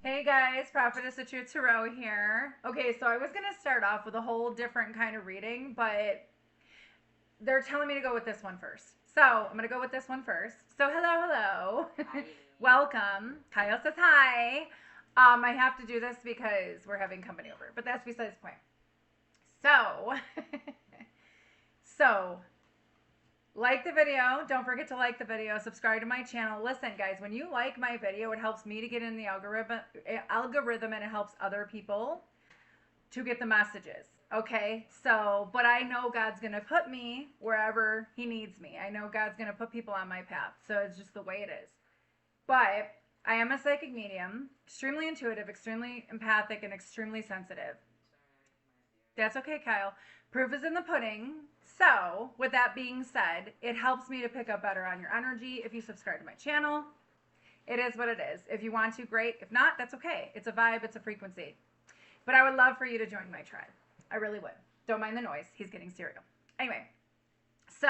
Hey guys, Prophetess of Truth Tarot here. Okay, so I was going to start off with a whole different kind of reading, but they're telling me to go with this one first. So I'm going to go with this one first. So hello. Welcome. Kyle says hi. I have to do this because we're having company over, but that's besides the point. So, so like the video. Don't forget to like the video. Subscribe to my channel. Listen, guys, when you like my video, it helps me to get in the algorithm and it helps other people to get the messages. Okay? So, but I know God's going to put me wherever he needs me. I know God's going to put people on my path. So it's just the way it is. But I am a psychic medium, extremely intuitive, extremely empathic, and extremely sensitive. That's okay, Kyle. Proof is in the pudding. So, with that being said, it helps me to pick up better on your energy if you subscribe to my channel. It is what it is. If you want to, great. If not, that's okay. It's a vibe. It's a frequency. But I would love for you to join my tribe. I really would. Don't mind the noise. He's getting cereal. Anyway, so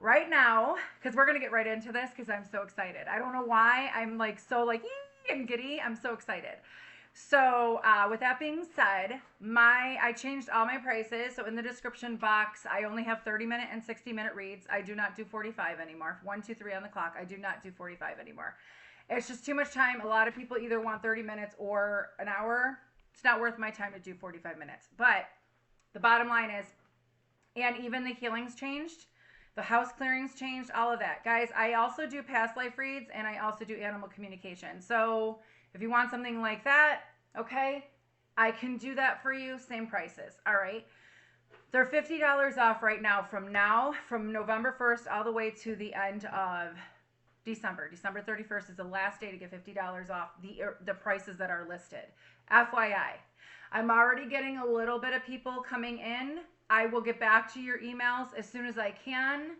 right now, because we're going to get right into this because I'm so excited. I don't know why. I'm like so like and giddy. I'm so excited. So with that being said, I changed all my prices. So in the description box, I only have 30-minute and 60-minute reads. I do not do 45 anymore. 1, 2, 3 on the clock. I do not do 45 anymore. It's just too much time. A lot of people either want 30 minutes or an hour. It's not worth my time to do 45 minutes. But the bottom line is, and even the healings changed. The house clearings changed. All of that. Guys, I also do past life reads and I also do animal communication. So if you want something like that, okay, I can do that for you. Same prices. All right. They're $50 off right now, from November 1st all the way to the end of December. December 31st is the last day to get $50 off the prices that are listed. FYI. I'm already getting a little bit of people coming in. I will get back to your emails as soon as I can.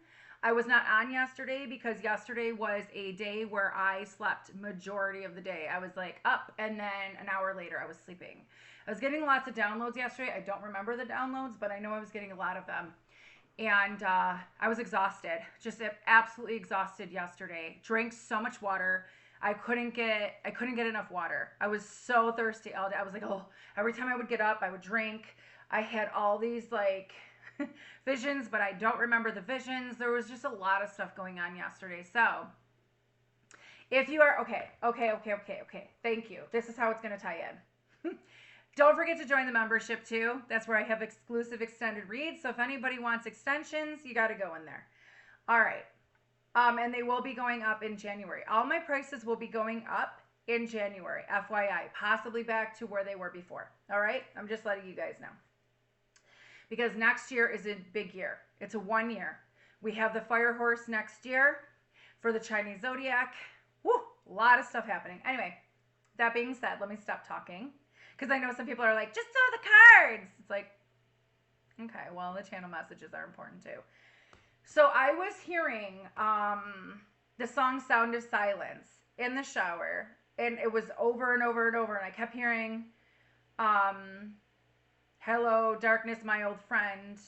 I was not on yesterday because yesterday was a day where I slept majority of the day. I was like up and then an hour later I was sleeping. I was getting lots of downloads yesterday. I don't remember the downloads, but I know I was getting a lot of them. And I was exhausted, just absolutely exhausted yesterday. Drank so much water. I couldn't get enough water. I was so thirsty all day. I was like, oh, every time I would get up, I would drink. I had all these like visions, but I don't remember the visions. There was just a lot of stuff going on yesterday. So if you are, okay. Thank you. This is how it's going to tie in. Don't forget to join the membership too. That's where I have exclusive extended reads. So if anybody wants extensions, you got to go in there. All right. And they will be going up in January. All my prices will be going up in January, FYI, possibly back to where they were before. All right. I'm just letting you guys know. Because next year is a big year. It's a 1 year. We have the fire horse next year for the Chinese zodiac. Woo, a lot of stuff happening. Anyway, that being said, let me stop talking. Because I know some people are like, just throw the cards. It's like, okay, well, the channel messages are important too. So I was hearing the song Sound of Silence in the shower. And it was over and over and over. And I kept hearing, hello, darkness, my old friend.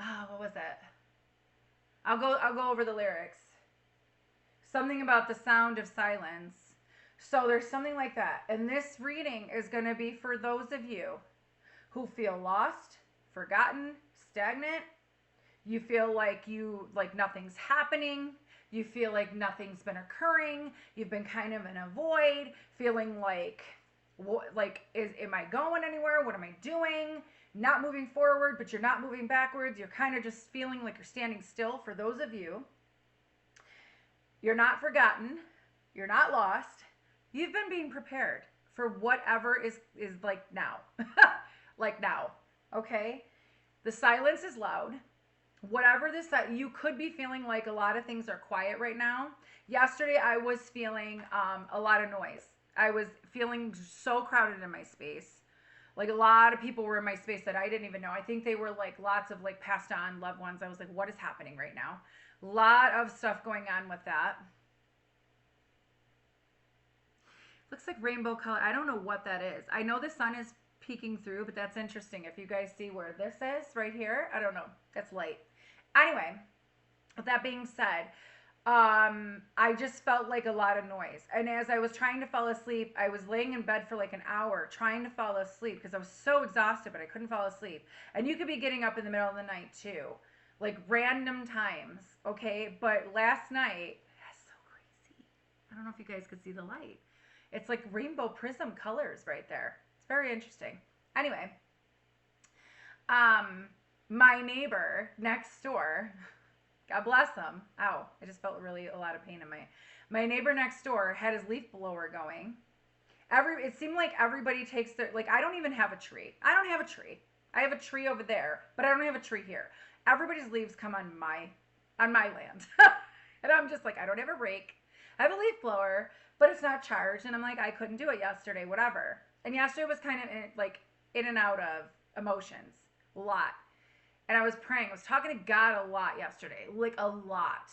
Oh, what was it? I'll go over the lyrics. Something about the sound of silence. So there's something like that. And this reading is going to be for those of you who feel lost, forgotten, stagnant. You feel like nothing's happening. You feel like nothing's been occurring. You've been kind of in a void, feeling like, am I going anywhere? What am I doing? Not moving forward, but you're not moving backwards. You're kind of just feeling like you're standing still. For those of you, you're not forgotten. You're not lost. You've been being prepared for whatever is like now. Like now. Okay? The silence is loud. Whatever this, you could be feeling like a lot of things are quiet right now. Yesterday, I was feeling a lot of noise. I was feeling so crowded in my space. Like a lot of people were in my space that I didn't even know. I think they were like lots of like passed on loved ones. I was like, what is happening right now? A lot of stuff going on with that. Looks like rainbow color. I don't know what that is. I know the sun is peeking through, but that's interesting. If you guys see where this is right here, I don't know. That's light. Anyway, with that being said, I just felt like a lot of noise. And as I was trying to fall asleep, I was laying in bed for like an hour trying to fall asleep because I was so exhausted, but I couldn't fall asleep. And you could be getting up in the middle of the night too, like random times, okay? But last night, that's so crazy. I don't know if you guys could see the light. It's like rainbow prism colors right there. It's very interesting. Anyway, my neighbor next door, God bless them. Ow, I just felt really a lot of pain in my neighbor next door had his leaf blower going. It seemed like everybody takes their, like, I don't even have a tree. I don't have a tree. I have a tree over there, but I don't have a tree here. Everybody's leaves come on my land. And I'm just like, I don't have a rake. I have a leaf blower, but it's not charged. And I'm like, I couldn't do it yesterday, whatever. And yesterday was kind of in and out of emotions a lot. And I was praying. I was talking to God a lot yesterday, like a lot.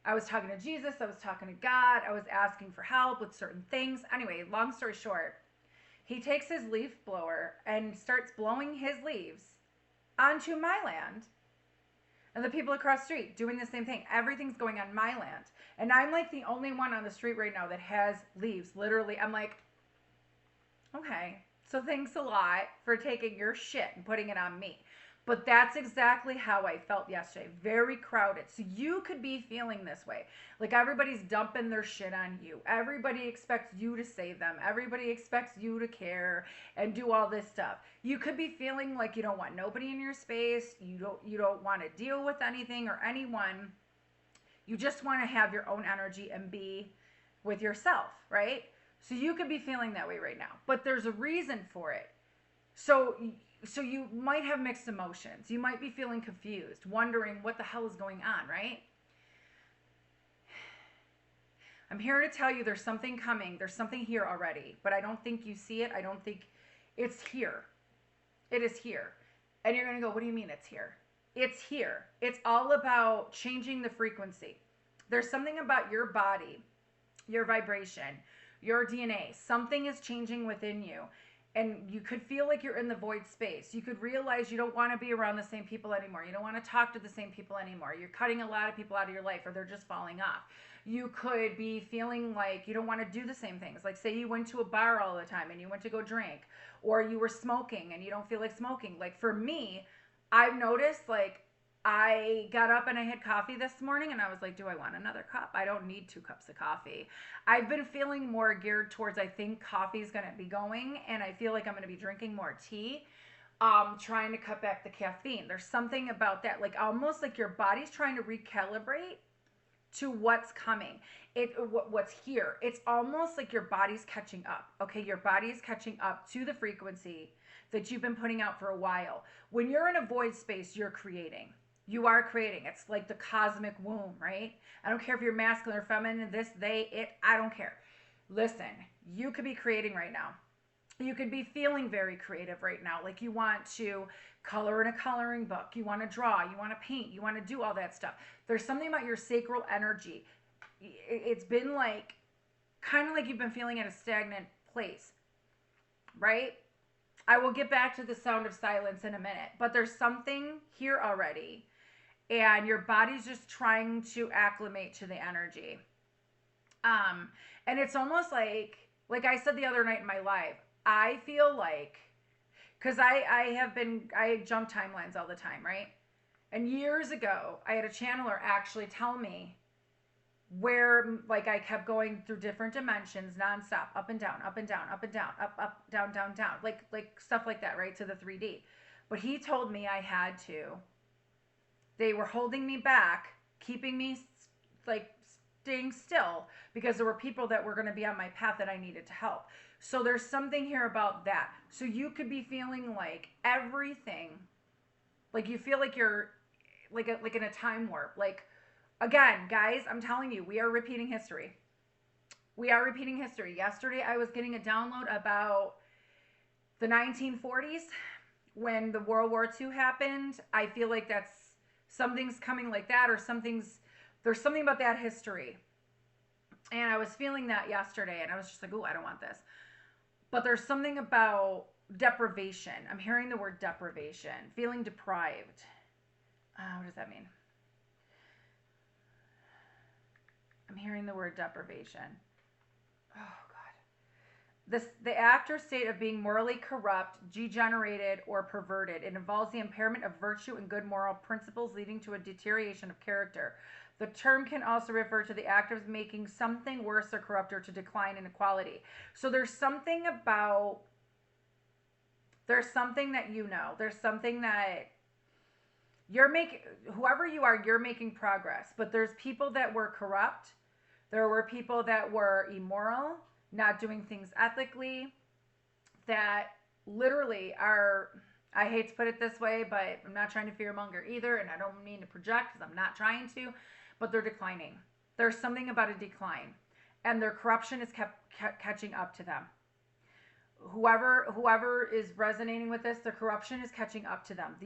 I was talking to Jesus. I was talking to God. I was asking for help with certain things. Anyway, long story short, he takes his leaf blower and starts blowing his leaves onto my land. And the people across the street doing the same thing. Everything's going on my land. And I'm like the only one on the street right now that has leaves. Literally, I'm like, okay, so thanks a lot for taking your shit and putting it on me. But that's exactly how I felt yesterday. Very crowded. So you could be feeling this way. Like everybody's dumping their shit on you. Everybody expects you to save them. Everybody expects you to care and do all this stuff. You could be feeling like you don't want nobody in your space. You don't want to deal with anything or anyone. You just want to have your own energy and be with yourself, right? So you could be feeling that way right now. But there's a reason for it. So you might have mixed emotions. You might be feeling confused, wondering what the hell is going on, right? I'm here to tell you there's something coming. There's something here already, but I don't think you see it. I don't think it's here. It is here. And you're going to go, what do you mean it's here? It's here. It's all about changing the frequency. There's something about your body, your vibration, your DNA. Something is changing within you. And you could feel like you're in the void space. You could realize you don't want to be around the same people anymore. You don't want to talk to the same people anymore. You're cutting a lot of people out of your life, or they're just falling off. You could be feeling like you don't want to do the same things. Like say you went to a bar all the time and you went to go drink, or you were smoking and you don't feel like smoking. Like for me, I've noticed like I got up and I had coffee this morning and I was like, do I want another cup? I don't need 2 cups of coffee. I've been feeling more geared towards, I think coffee is going to be going, and I feel like I'm going to be drinking more tea. Trying to cut back the caffeine. There's something about that, like almost like your body's trying to recalibrate to what's coming. What's here. It's almost like your body's catching up. Okay, your body's catching up to the frequency that you've been putting out for a while. When you're in a void space, you're creating. You are creating. It's like the cosmic womb, right? I don't care if you're masculine or feminine, this, they, it, I don't care. Listen, you could be creating right now. You could be feeling very creative right now. Like you want to color in a coloring book. You want to draw. You want to paint. You want to do all that stuff. There's something about your sacral energy. It's been like, kind of like you've been feeling at a stagnant place, right? I will get back to the sound of silence in a minute, but there's something here already. And your body's just trying to acclimate to the energy. And it's almost like I said the other night in my live, I feel like, because I jump timelines all the time, right? And years ago, I had a channeler actually tell me where, like, I kept going through different dimensions nonstop, up and down, up and down, up and down, up, down, down, down, like stuff like that, right? To the 3D. But he told me I had to. They were holding me back, keeping me like staying still because there were people that were going to be on my path that I needed to help. So there's something here about that. So you could be feeling like everything, like you feel like you're like in a time warp. Like again, guys, I'm telling you, we are repeating history. We are repeating history. Yesterday, I was getting a download about the 1940s when the World War II happened. I feel like something's coming like that, or there's something about that history. And I was feeling that yesterday, and I was just like, oh, I don't want this. But there's something about deprivation. I'm hearing the word deprivation, feeling deprived. What does that mean? I'm hearing the word deprivation. Oh, God. The act or state of being morally corrupt, degenerated, or perverted. It involves the impairment of virtue and good moral principles leading to a deterioration of character. The term can also refer to the act of making something worse or corrupt or to decline in quality. So there's something about, there's something that you know, there's something that you're making, whoever you are, you're making progress. But there's people that were corrupt. There were people that were immoral, not doing things ethically, that literally are, I hate to put it this way, but I'm not trying to fearmonger either, and I don't mean to project because I'm not trying to, but they're declining. There's something about a decline, and their corruption is kept catching up to them. Whoever is resonating with this, the corruption is catching up to them.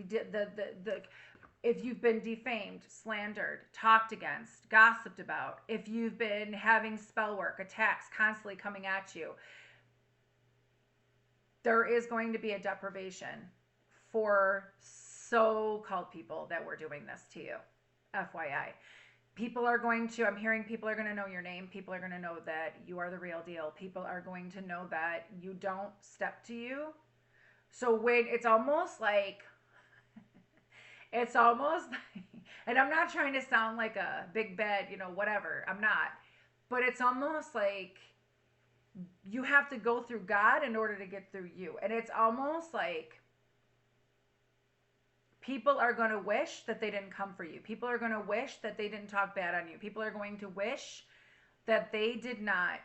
If you've been defamed, slandered, talked against, gossiped about, if you've been having spell work, attacks constantly coming at you, there is going to be a deprivation for so-called people that were doing this to you. FYI. People are going to, I'm hearing people are going to know your name. People are going to know that you are the real deal. People are going to know that you don't step to you. So when it's almost like, and I'm not trying to sound like a big bad, whatever. I'm not. But it's almost like you have to go through God in order to get through you. And it's almost like people are going to wish that they didn't come for you. People are going to wish that they didn't talk bad on you. People are going to wish that they did not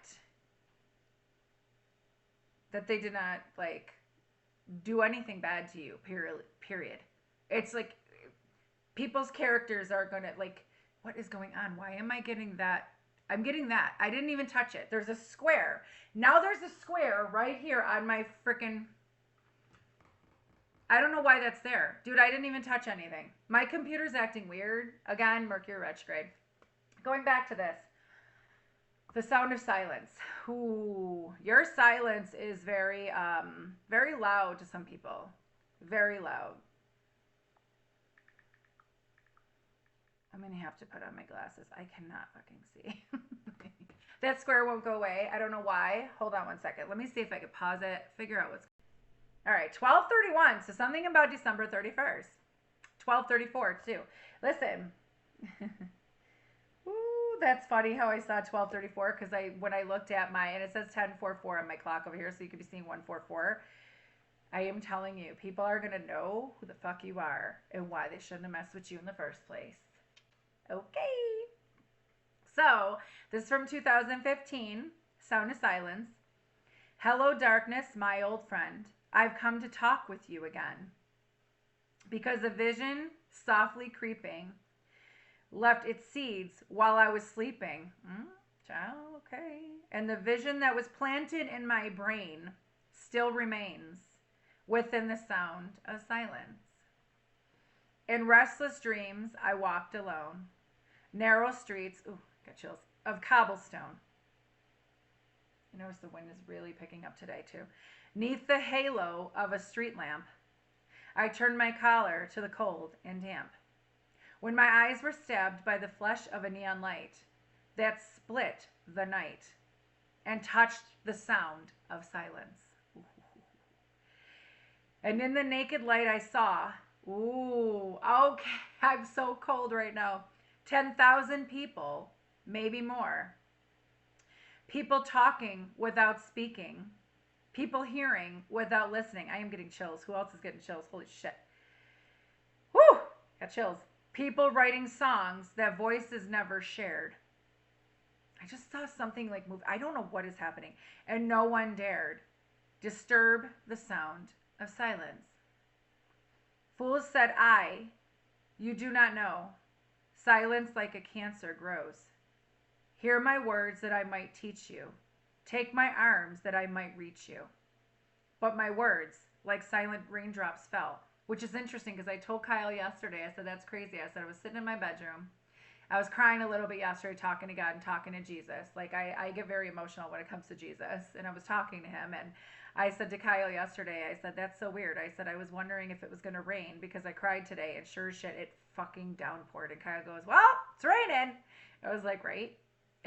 like do anything bad to you, period. It's like people's characters are going to like, what is going on? Why am I getting that? I'm getting that. I didn't even touch it. There's a square. Now there's a square right here on my freaking, I don't know why that's there. Dude, I didn't even touch anything. My computer's acting weird. Again, Mercury retrograde. Going back to this. The sound of silence. Ooh, your silence is very, very loud to some people. Very loud. I'm going to have to put on my glasses. I cannot fucking see. That square won't go away. I don't know why. Hold on one second. Let me see if I can pause it. Figure out what's... All right, 12/31. So something about December 31st. 12/34 too. Listen. Ooh, that's funny how I saw 12/34 because when I looked at and it says 10:44 on my clock over here, so you could be seeing 144. I am telling you, people are going to know who the fuck you are and why they shouldn't have messed with you in the first place. Okay. So, this is from 2015, Sound of Silence. Hello, darkness, my old friend. I've come to talk with you again. Because a vision, softly creeping, left its seeds while I was sleeping. Okay. And the vision that was planted in my brain still remains within the sound of silence. In restless dreams, I walked alone. Narrow streets, ooh, got chills, of cobblestone. I notice the wind is really picking up today too. Neath the halo of a street lamp, I turned my collar to the cold and damp. When my eyes were stabbed by the flesh of a neon light that split the night and touched the sound of silence. Ooh. And in the naked light I saw, ooh, okay, I'm so cold right now. 10,000 people, maybe more. People talking without speaking. People hearing without listening. I am getting chills. Who else is getting chills? Holy shit. Woo! Got chills. People writing songs that voices never shared. I just saw something like move. I don't know what is happening. And no one dared disturb the sound of silence. Fools said you do not know. Silence like a cancer grows. Hear my words that I might teach you. Take my arms that I might reach you. But my words, like silent raindrops, fell. Which is interesting because I told Kyle yesterday, I said, that's crazy. I said, I was sitting in my bedroom. I was crying a little bit yesterday talking to God and talking to Jesus. Like, I get very emotional when it comes to Jesus. And I was talking to him. And I said to Kyle yesterday, I said, that's so weird. I said, I was wondering if it was going to rain because I cried today. And sure as shit, it fucking downpoured. And Kyle goes, well, it's raining. I was like, right.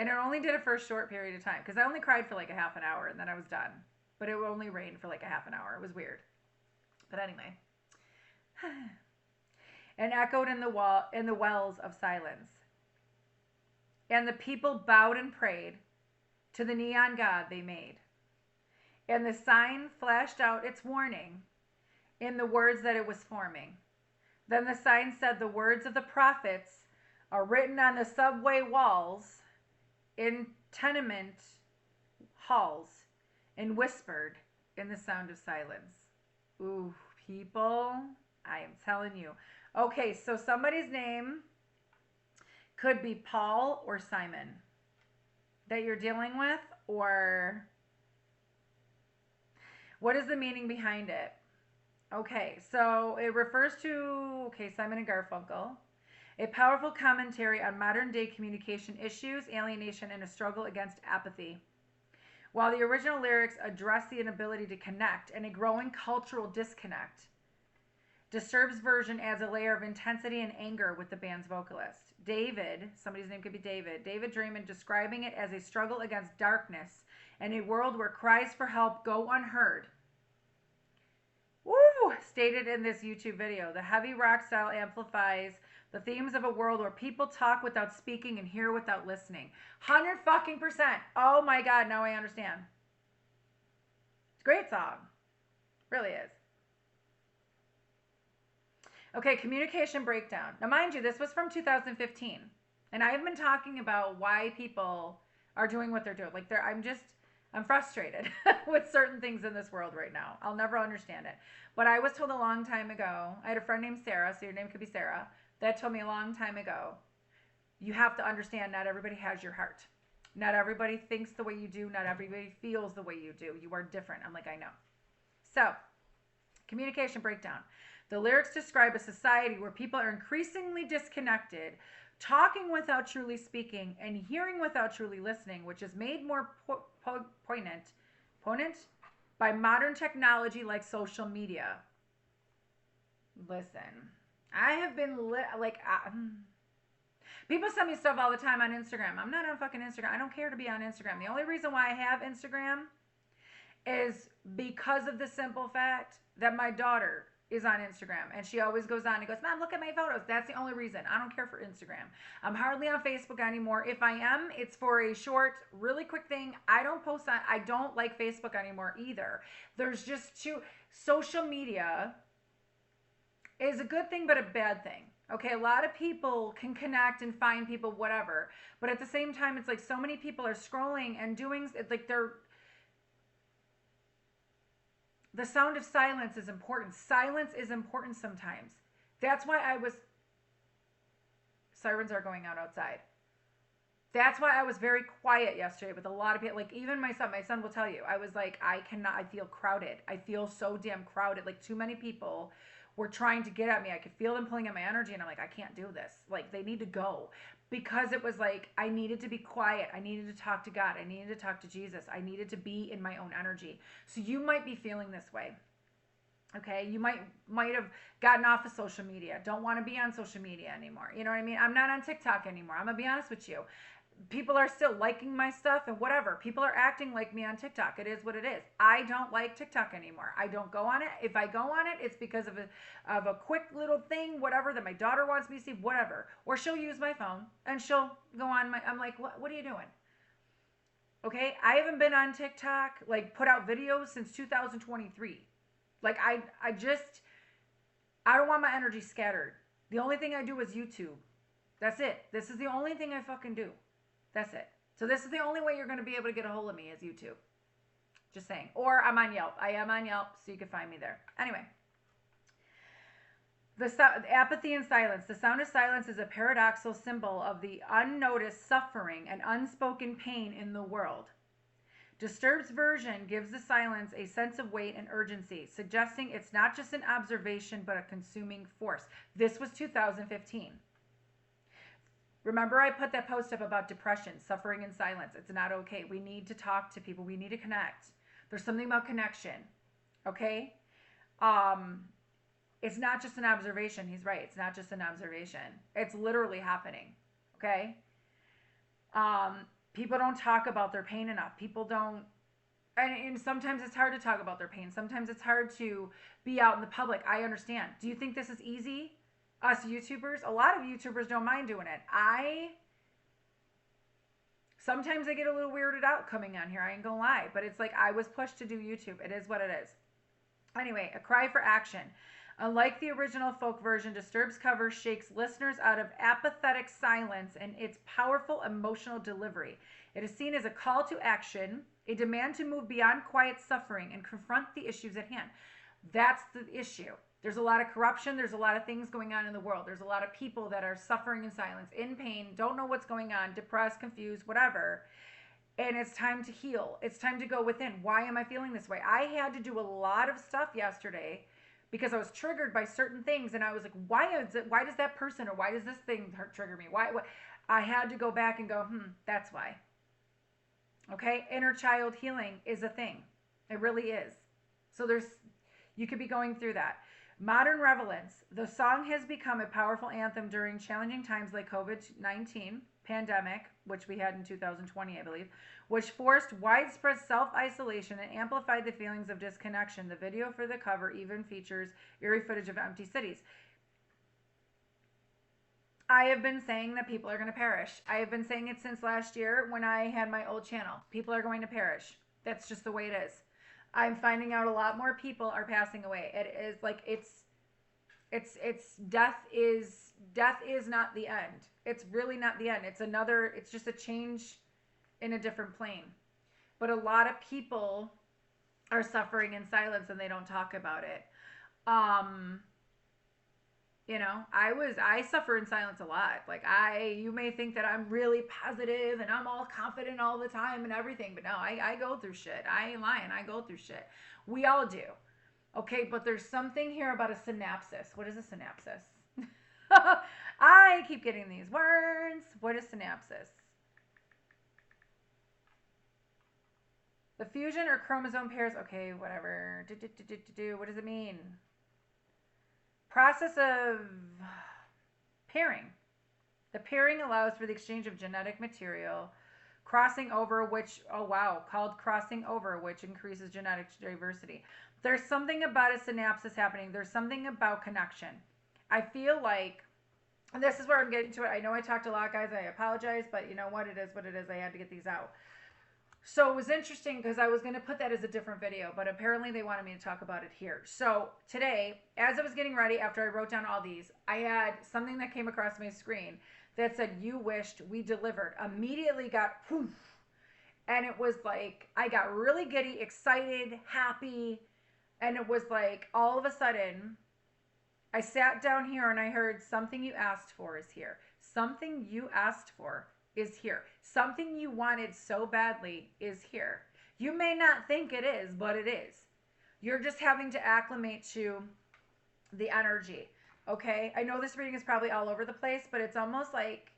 And it only did it for a short period of time because I only cried for like a half an hour and then I was done. But it only rained for like a half an hour. It was weird. But anyway. And echoed in the wells of silence. And the people bowed and prayed to the neon god they made. And the sign flashed out its warning in the words that it was forming. Then the sign said the words of the prophets are written on the subway walls, in tenement halls, and whispered in the sound of silence. Ooh, people, I am telling you. Okay, so somebody's name could be Paul or Simon that you're dealing with, or what is the meaning behind it? Okay, so it refers to, Simon and Garfunkel, a powerful commentary on modern day communication issues, alienation, and a struggle against apathy. While the original lyrics address the inability to connect and a growing cultural disconnect, Disturbed's version adds a layer of intensity and anger with the band's vocalist. David, somebody's name could be David Draymond, describing it as a struggle against darkness and a world where cries for help go unheard. Woo! Stated in this YouTube video, the heavy rock style amplifies the themes of a world where people talk without speaking and hear without listening. 100%. Oh my God, now I understand. It's a great song. Really is. Okay, communication breakdown. Now, mind you, this was from 2015. And I have been talking about why people are doing what they're doing. Like, I'm frustrated with certain things in this world right now. I'll never understand it. But I was told a long time ago, I had a friend named Sarah, so your name could be Sarah, that told me a long time ago, you have to understand not everybody has your heart. Not everybody thinks the way you do. Not everybody feels the way you do. You are different. I'm like, I know. So, communication breakdown. The lyrics describe a society where people are increasingly disconnected, talking without truly speaking, and hearing without truly listening, which is made more poignant by modern technology like social media. Listen, I have been people send me stuff all the time on Instagram. I'm not on fucking Instagram. I don't care to be on Instagram. The only reason why I have Instagram is because of the simple fact that my daughter is on Instagram, and she always goes on and goes, Mom, look at my photos. That's the only reason. I don't care for Instagram. I'm hardly on Facebook anymore. If I am, it's for a short, really quick thing. I don't like Facebook anymore either. There's just social media is a good thing, but a bad thing. Okay, a lot of people can connect and find people, whatever. But at the same time, it's like so many people are scrolling and doing, it's like the sound of silence is important. Silence is important sometimes. That's why sirens are going out outside. That's why I was very quiet yesterday with a lot of people. Like, even my son will tell you, I was like, I feel crowded. I feel so damn crowded. Like, too many people were trying to get at me. I could feel them pulling at my energy, and I'm like, I can't do this. Like, they need to go. Because it was like, I needed to be quiet. I needed to talk to God. I needed to talk to Jesus. I needed to be in my own energy. So you might be feeling this way. Okay, you might have gotten off of social media. Don't want to be on social media anymore. You know what I mean? I'm not on TikTok anymore. I'm going to be honest with you. People are still liking my stuff and whatever. People are acting like me on TikTok. It is what it is. I don't like TikTok anymore. I don't go on it. If I go on it, it's because of a quick little thing, whatever, that my daughter wants me to see, whatever. Or she'll use my phone and she'll go on I'm like, what are you doing? Okay, I haven't been on TikTok, like, put out videos since 2023. Like, I don't want my energy scattered. The only thing I do is YouTube. That's it. This is the only thing I fucking do. That's it. So this is the only way you're going to be able to get a hold of me is YouTube. Just saying. Or I'm on Yelp. I am on Yelp, so you can find me there. Anyway. Apathy and silence. The sound of silence is a paradoxical symbol of the unnoticed suffering and unspoken pain in the world. Disturbed's version gives the silence a sense of weight and urgency, suggesting it's not just an observation, but a consuming force. This was 2015. Remember, I put that post up about depression, suffering in silence. It's not okay. We need to talk to people. We need to connect. There's something about connection. Okay? It's not just an observation. He's right. It's not just an observation. It's literally happening. Okay? People don't talk about their pain enough. People don't, and sometimes it's hard to talk about their pain. Sometimes it's hard to be out in the public. I understand. Do you think this is easy? Us YouTubers, a lot of YouTubers don't mind doing it. Sometimes I get a little weirded out coming on here. I ain't gonna lie, but it's like I was pushed to do YouTube. It is what it is. Anyway, a cry for action. Unlike the original folk version, Disturbed's cover shakes listeners out of apathetic silence in its powerful emotional delivery. It is seen as a call to action, a demand to move beyond quiet suffering and confront the issues at hand. That's the issue. There's a lot of corruption. There's a lot of things going on in the world. There's a lot of people that are suffering in silence, in pain, don't know what's going on, depressed, confused, whatever. And it's time to heal. It's time to go within. Why am I feeling this way? I had to do a lot of stuff yesterday because I was triggered by certain things. And I was like, why does that person or why does this thing trigger me? Why? I had to go back and go, that's why. Okay? Inner child healing is a thing. It really is. So you could be going through that. Modern relevance. The song has become a powerful anthem during challenging times like COVID-19 pandemic, which we had in 2020, I believe, which forced widespread self-isolation and amplified the feelings of disconnection. The video for the cover even features eerie footage of empty cities. I have been saying that people are going to perish. I have been saying it since last year when I had my old channel. People are going to perish. That's just the way it is. I'm finding out a lot more people are passing away. It is like death is not the end. It's really not the end. It's just a change in a different plane. But a lot of people are suffering in silence and they don't talk about it. I suffer in silence a lot. Like you may think that I'm really positive and I'm all confident all the time and everything, but no, I go through shit. I ain't lying. I go through shit. We all do. Okay, but there's something here about a synapses. What is a synapses? I keep getting these words. What is synapses? The fusion or chromosome pairs. Okay, whatever. What does it mean? Process of pairing. The pairing allows for the exchange of genetic material, crossing over, called crossing over, which increases genetic diversity. There's something about a synapses happening. There's something about connection. I feel like, and this is where I'm getting to it. I know I talked a lot, guys. I apologize, but you know what? It is what it is. I had to get these out. So it was interesting because I was going to put that as a different video, but apparently they wanted me to talk about it here. So today, as I was getting ready, after I wrote down all these, I had something that came across my screen that said, "You wished we delivered." Immediately got poof. And it was like, I got really giddy, excited, happy. And it was like, all of a sudden, I sat down here and I heard, something you asked for is here. Something you asked for is here. Something you wanted so badly is here. You may not think it is, but it is. You're just having to acclimate to the energy. Okay? I know this reading is probably all over the place, but it's almost like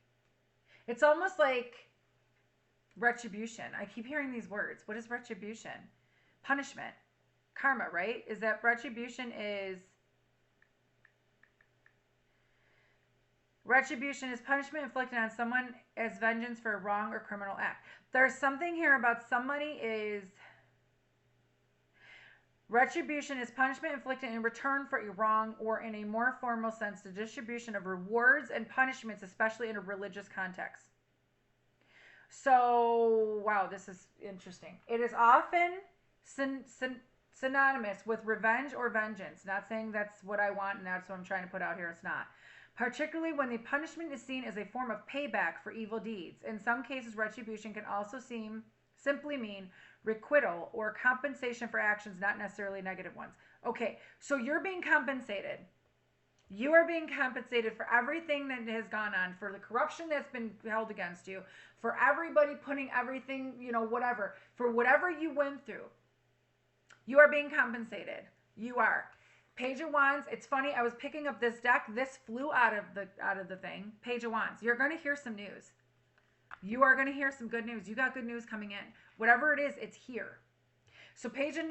retribution. I keep hearing these words. What is retribution? Punishment. Karma, right? Is that retribution is punishment inflicted on someone as vengeance for a wrong or criminal act. There's something here about somebody is... Retribution is punishment inflicted in return for a wrong, or in a more formal sense, the distribution of rewards and punishments, especially in a religious context. So, wow, this is interesting. It is often synonymous with revenge or vengeance. Not saying that's what I want and that's what I'm trying to put out here. It's not. Particularly when the punishment is seen as a form of payback for evil deeds. In some cases, retribution can also simply mean requital or compensation for actions, not necessarily negative ones. Okay, so you're being compensated. You are being compensated for everything that has gone on, for the corruption that's been held against you, for everybody putting everything, whatever, for whatever you went through. You are being compensated. You are. Page of Wands. It's funny. I was picking up this deck. This flew out of the thing. Page of Wands. You're going to hear some news. You are going to hear some good news. You got good news coming in. Whatever it is, it's here. So Page of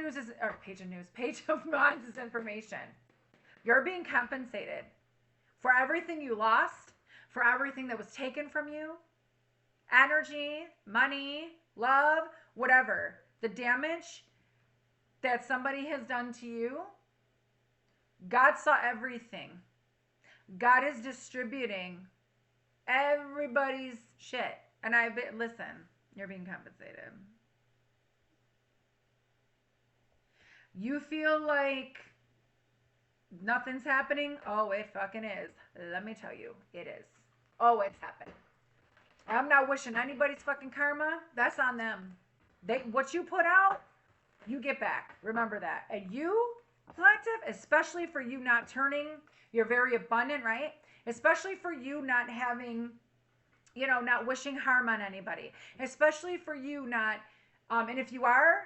Wands is information. You're being compensated for everything you lost, for everything that was taken from you, energy, money, love, whatever. The damage that somebody has done to you, God saw everything. God is distributing everybody's shit. And listen, you're being compensated. You feel like nothing's happening? Oh, it fucking is. Let me tell you, it is. Oh, it's happening. I'm not wishing anybody's fucking karma. That's on them. What you put out, you get back. Remember that. And you, collective, especially for you not turning, you're very abundant, right? Especially for you not having, not wishing harm on anybody. Especially for you not, and if you are,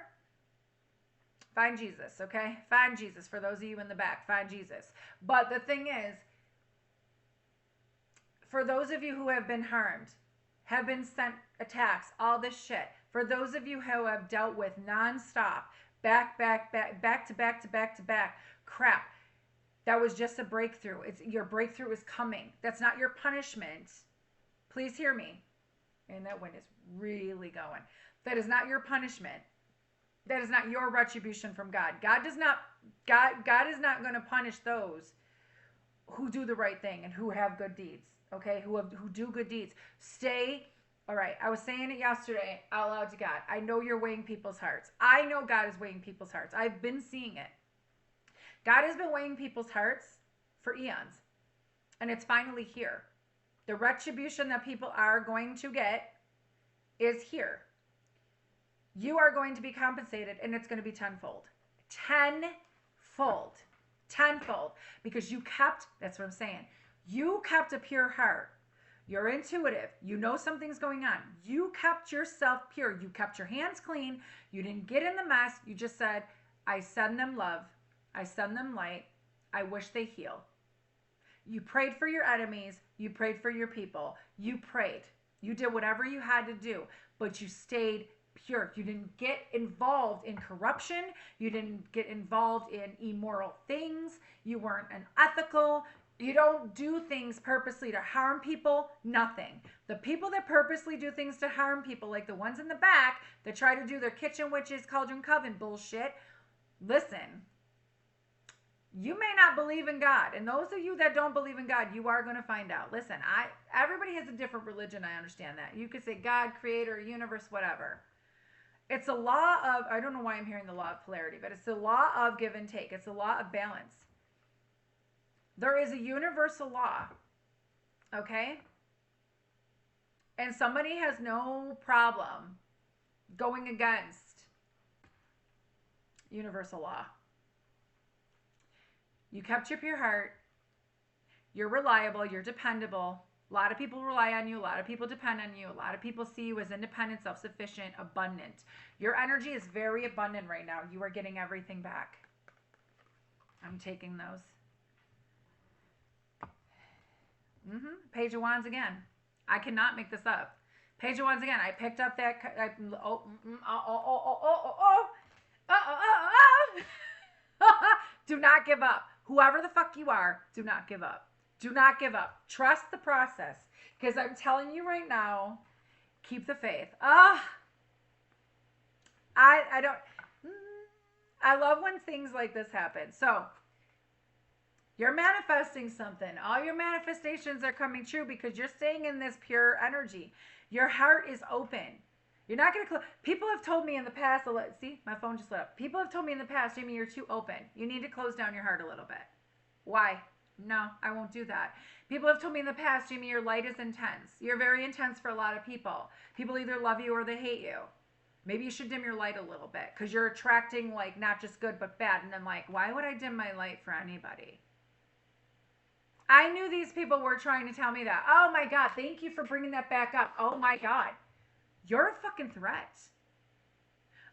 find Jesus, okay? Find Jesus. For those of you in the back, find Jesus. But the thing is, for those of you who have been harmed, have been sent attacks, all this shit, for those of you who have dealt with nonstop, back to back crap, that was just a breakthrough. Your breakthrough is coming. That's not your punishment. Please hear me. And that wind is really going. That is not your punishment. That is not your retribution from God. God is not going to punish those who do the right thing and who have good deeds. Okay, who do good deeds. All right, I was saying it yesterday out loud to God. I know you're weighing people's hearts. I know God is weighing people's hearts. I've been seeing it. God has been weighing people's hearts for eons. And it's finally here. The retribution that people are going to get is here. You are going to be compensated, and it's going to be tenfold. Tenfold. Tenfold. Because that's what I'm saying. You kept a pure heart. You're intuitive. You know something's going on. You kept yourself pure. You kept your hands clean. You didn't get in the mess. You just said, I send them love. I send them light. I wish they heal. You prayed for your enemies. You prayed for your people. You prayed. You did whatever you had to do, but you stayed pure. You didn't get involved in corruption. You didn't get involved in immoral things. You weren't unethical. You don't do things purposely to harm people. Nothing. The people that purposely do things to harm people, like the ones in the back that try to do their kitchen witches, cauldron coven bullshit, listen, you may not believe in God. And those of you that don't believe in God, you are going to find out. Listen, everybody has a different religion. I understand that. You could say God, creator, universe, whatever. It's a law of, I don't know why I'm hearing the law of polarity, but it's the law of give and take. It's the law of balance. There is a universal law, okay? And somebody has no problem going against universal law. You kept your pure heart. You're reliable. You're dependable. A lot of people rely on you. A lot of people depend on you. A lot of people see you as independent, self-sufficient, abundant. Your energy is very abundant right now. You are getting everything back. I'm taking those. Page of Wands again. I cannot make this up. Page of Wands again. I picked up that. Do not give up. Whoever the fuck you are, do not give up. Do not give up. Trust the process. Because I'm telling you right now, keep the faith. I love when things like this happen. So, you're manifesting something. All your manifestations are coming true because you're staying in this pure energy. Your heart is open. You're not going to close. People have told me in the past, see, my phone just lit up. People have told me in the past, Jamie, you're too open. You need to close down your heart a little bit. Why? No, I won't do that. People have told me in the past, Jamie, your light is intense. You're very intense for a lot of people. People either love you or they hate you. Maybe you should dim your light a little bit because you're attracting like not just good but bad. And I'm like, why would I dim my light for anybody? I knew these people were trying to tell me that. Oh my God, thank you for bringing that back up. Oh my God, you're a fucking threat.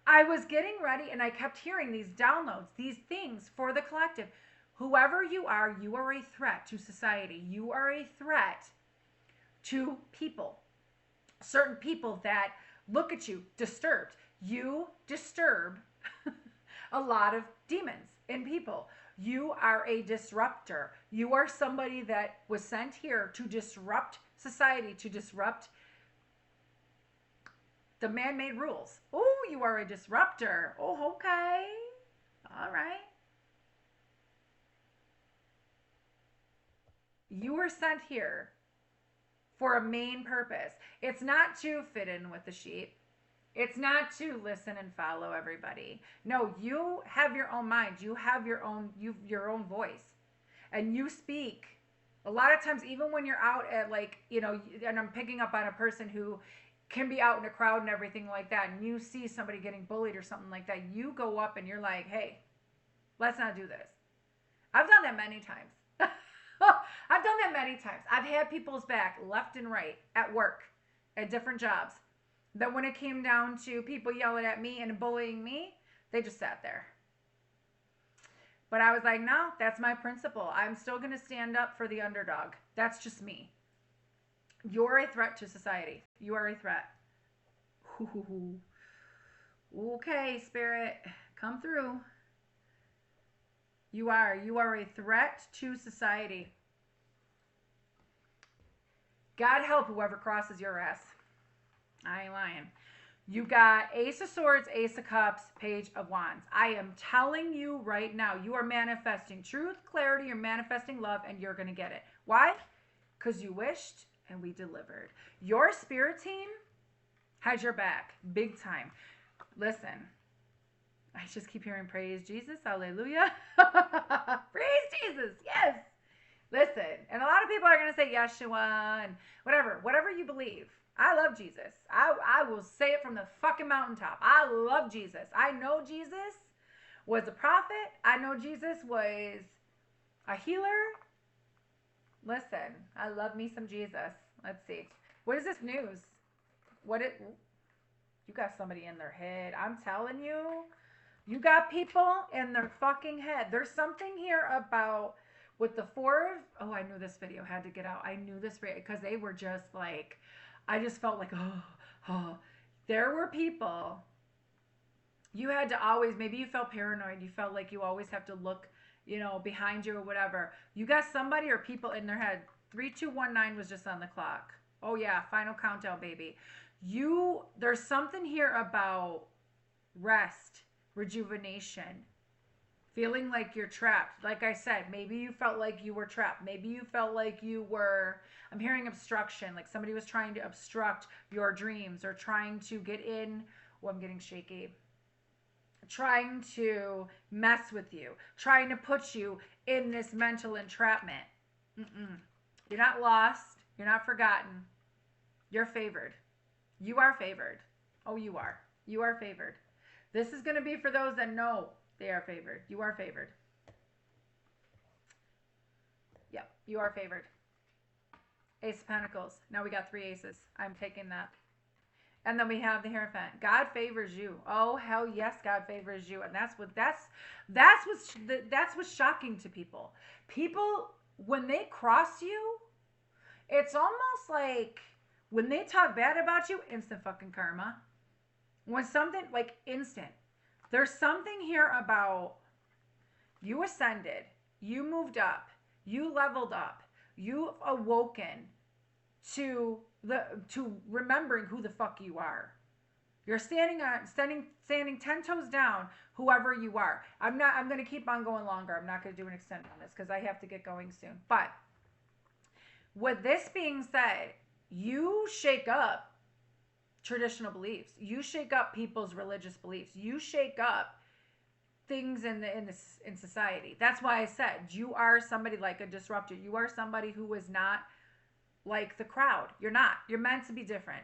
I was getting ready and I kept hearing these downloads, these things for the collective. Whoever you are a threat to society. You are a threat to people. Certain people that look at you disturbed. You disturb a lot of demons in people. You are a disruptor. You are somebody that was sent here to disrupt society, to disrupt the man-made rules. Oh, you are a disruptor. Oh, okay. All right. You were sent here for a main purpose. It's not to fit in with the sheep. It's not to listen and follow everybody. No, you have your own mind. You have your own voice. And you speak. A lot of times, even when you're out at, like, you know, and I'm picking up on a person who can be out in a crowd and everything like that, and you see somebody getting bullied or something like that, you go up and you're like, hey, let's not do this. I've done that many times. I've done that many times. I've had people's back left and right at work, at different jobs. Then when it came down to people yelling at me and bullying me, they just sat there. But I was like, no, that's my principle. I'm still going to stand up for the underdog. That's just me. You're a threat to society. You are a threat. Okay, Spirit, come through. You are a threat to society. God help whoever crosses your ass. I ain't lying. You got Ace of Swords, Ace of Cups, Page of Wands. I am telling you right now, you are manifesting truth, clarity, you're manifesting love, and you're going to get it. Why? Because you wished and we delivered. Your spirit team has your back, big time. Listen, I just keep hearing praise Jesus, hallelujah. Praise Jesus, yes. Listen, and a lot of people are going to say Yeshua and whatever you believe. I love Jesus. I will say it from the fucking mountaintop. I love Jesus. I know Jesus was a prophet. I know Jesus was a healer. Listen, I love me some Jesus. Let's see. What is this news? You got somebody in their head. I'm telling you, you got people in their fucking head. There's something here about with the I knew this video had to get out. I knew this because they were just like, I just felt like, oh. There were people, you had to always, maybe you felt paranoid. You felt like you always have to look, you know, behind you or whatever. You got somebody or people in their head. 3219 was just on the clock. Oh yeah, final countdown, baby. There's something here about rest, rejuvenation, feeling like you're trapped. Like I said, maybe you felt like you were trapped. Maybe you felt like you were, I'm hearing obstruction, like somebody was trying to obstruct your dreams or trying to get in. Oh, I'm getting shaky. Trying to mess with you, trying to put you in this mental entrapment. You're not lost. You're not forgotten. You're favored. You are favored. Oh, you are. You are favored. This is going to be for those that know they are favored. You are favored. Yep, you are favored. Ace of Pentacles. Now we got 3 aces. I'm taking that. And then we have the Hierophant. God favors you. Oh, hell yes, God favors you. And that's what's shocking to people. People, when they cross you, it's almost like when they talk bad about you, instant fucking karma. When something, like instant. There's something here about you ascended, you moved up, you leveled up, you've awoken to remembering who the fuck you are. You're standing 10 toes down, whoever you are. I'm going to keep on going longer. I'm not going to do an extend on this because I have to get going soon. But with this being said, you shake up traditional beliefs. You shake up people's religious beliefs. You shake up things in society. That's why I said you are somebody like a disruptor. You are somebody who is not like the crowd. You're not. You're meant to be different.